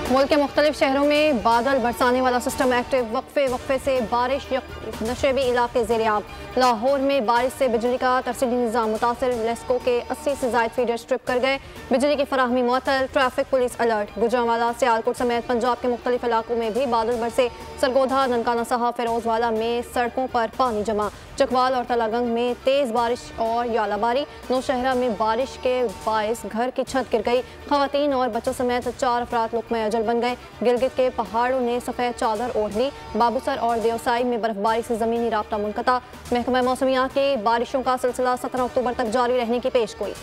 मुल्क के मुख्तलिफ शहरों में बादल बरसाने वाला सिस्टम एक्टिव। वक्फे से बारिश नशेबी इलाके ज़ेरियाब। लाहौर में बारिश से बिजली का तरसीली निज़ाम मुतासर। लेस्को के 80 से ज़ायद फीडर स्ट्रिप कर गए। बिजली की फराहमी मुअत्तल। Traffic police alert. Gujranwala Sialkot समेत पंजाब के मुख्तलिफ इलाकों में भी बादल बरसे। सरगोधा, ननकाना साहब, फिरोजवाला में सड़कों पर पानी जमा। चकवाल और तलागंग में तेज़ बारिश और यालाबारी। नौशहरा में बारिश के बायस घर की छत गिर गई। खवातीन और बच्चों समेत 4 अफराद लुक़्मा अजल बन गए। गिलगित के पहाड़ों ने सफ़ेद चादर ओढ़ ली। बाबूसर और देवसाई में बर्फबारी से ज़मीनी राब्ता मुनक़ता। महकमा मौसमियात की बारिशों का सिलसिला 17 अक्टूबर तक जारी रहने की पेशगोई।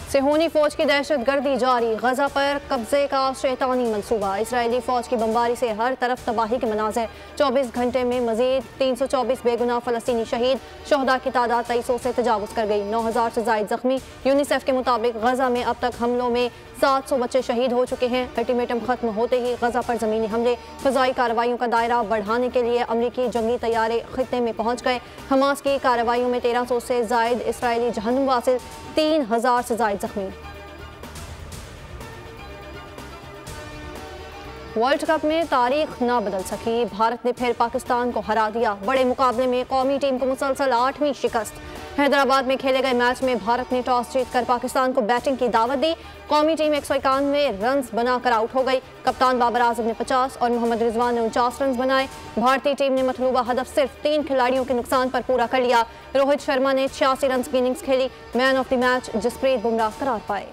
सिहोनी फौज की दहशत गर्दी जारी। गजा पर कब्जे का शैतानी मंसूबा। इसराइली फौज की बमबारी से हर तरफ तबाही के मनाज़र। 24 घंटे में मजीद 324 बेगुनाह फ़लस्तीनी शहीद। शोहदा की तादाद 2300 से तजावुज़ कर गई। 9000 से ज़ायद जख्मी। यूनिसेफ के मुताबिक गजा में अब तक हमलों में 700 बच्चे शहीद हो चुके हैं। अल्टीमेटम खत्म होते ही गजा पर ज़मीनी हमले, फ़ज़ाई कार्रवाइयों का दायरा बढ़ाने के लिए अमरीकी जंगी तैयारे खित्ते में पहुँच गए। हमास की कार्रवाइयों में 1300 से ज़ायद इसराइली जहन्नुम वासिल। 3000 से ज़ायद जख्मी। वर्ल्ड कप में तारीख ना बदल सकी। भारत ने फिर पाकिस्तान को हरा दिया। बड़े मुकाबले में कौमी टीम को मुसलसल 8वीं शिकस्त। हैदराबाद में खेले गए मैच में भारत ने टॉस जीतकर पाकिस्तान को बैटिंग की दावत दी। कौमी टीम 191 रन्स बनाकर आउट हो गई। कप्तान बाबर आजम ने 50 और मोहम्मद रिजवान ने 49 रन बनाए। भारतीय टीम ने मतलूबा हदफ सिर्फ 3 खिलाड़ियों के नुकसान पर पूरा कर लिया। रोहित शर्मा ने 86 रन की इनिंग्स खेली। Man of the match Jasprit Bumrah करार पाए।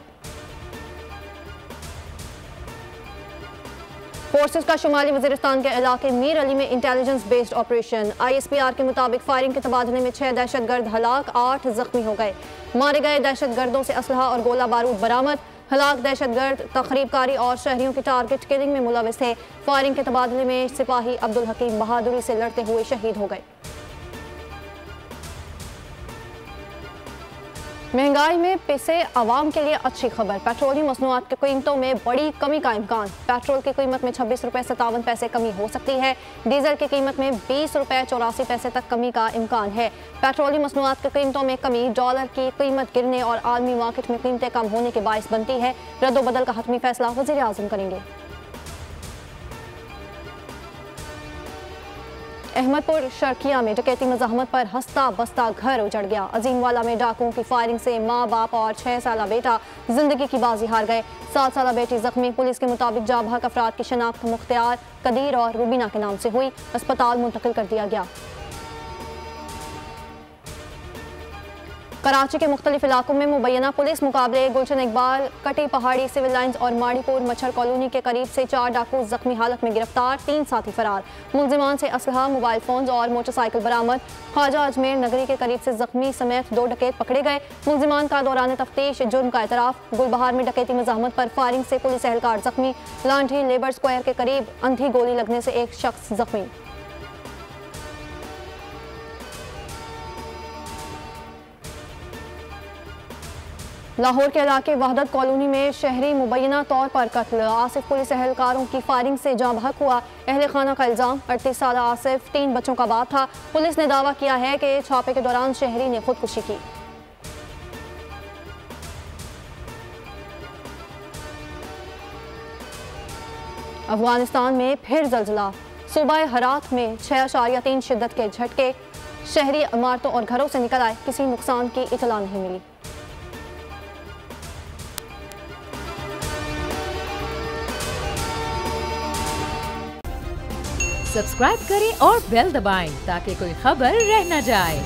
फोर्सेस का शुमाली वजीरिस्तान के इलाके मीर अली में इंटेलिजेंस बेस्ड ऑपरेशन। ISPR के मुताबिक फायरिंग के तबादले में 6 दहशतगर्द हलाक, 8 जख्मी हो गए। मारे गए दहशतगर्दों से असलहा और गोला बारूद बरामद। हलाक दहशतगर्द तखरीबकारी और शहरियों की टारगेट किलिंग में मुलविस थे। फायरिंग के तबादले में सिपाही अब्दुल हकीम बहादुरी से लड़ते हुए शहीद हो गए। महंगाई में पिसे आवाम के लिए अच्छी खबर। पेट्रोलियम मसनूआत की कीमतों में बड़ी कमी का इम्कान। पेट्रोल की कीमत में 26 रुपये 57 पैसे कमी हो सकती है। डीजल की कीमत में 20 रुपये 84 पैसे तक कमी का इम्कान है। पेट्रोलियम मसनूआत की कीमतों में कमी डॉलर की कीमत गिरने और आलमी मार्केट में कीमतें कम होने के बायस बनती है। रद्दोबदल का हतमी फैसला वज़ीर आज़म करेंगे। अहमदपुर शर्किया में डकैती मज़ाहमत पर हंसता बसता घर उजड़ गया। अजीमवाला में डाकुओं की फायरिंग से माँ बाप और 6 साला बेटा जिंदगी की बाजी हार गए। 7 साला बेटी जख्मी। पुलिस के मुताबिक जाबहक अफराद की शनाख्त मुख्तियार, कदीर और रुबीना के नाम से हुई। अस्पताल मुंतकिल कर दिया गया। कराची के मुख्तलिफ इलाकों में मुबैना पुलिस मुकाबले। गुलशन इकबाल, कटी पहाड़ी, सिविल लाइन्स और माड़ीपुर मच्छर कॉलोनी के करीब से 4 डाकू जख्मी हालत में गिरफ्तार। 3 साथी फरार। मुलजिमान से असलहा, मोबाइल फोन और मोटरसाइकिल बरामद। ख्वाजा अजमेर नगरी के करीब से जख्मी समेत 2 डकैत पकड़े गए। मुलजिमान का दौरान तफ्तीश जुर्म का एतराफ। गुलबहार में डकैती मज़ाहमत पर फायरिंग से पुलिस एहलकार जख्मी। लांठी लेबर स्क्वायर के करीब अंधी गोली लगने से 1 शख्स जख्मी। लाहौर के इलाके वहदत कॉलोनी में शहरी मुबैना तौर पर कत्ल। आसिफ पुलिस एहलकारों की फायरिंग से जाँ बहक हुआ। अहले खाना का इल्ज़ाम। 38 साल आसिफ 3 बच्चों का बाप था। पुलिस ने दावा किया है कि छापे के दौरान शहरी ने खुदकुशी की। अफगानिस्तान में फिर जल्जला। सूबा हरात में 6.3 शिद्दत के झटके। शहरी इमारतों और घरों से निकल आए। किसी नुकसान की इतला नहीं मिली। सब्सक्राइब करें और बेल दबाएं ताकि कोई खबर रह न जाए।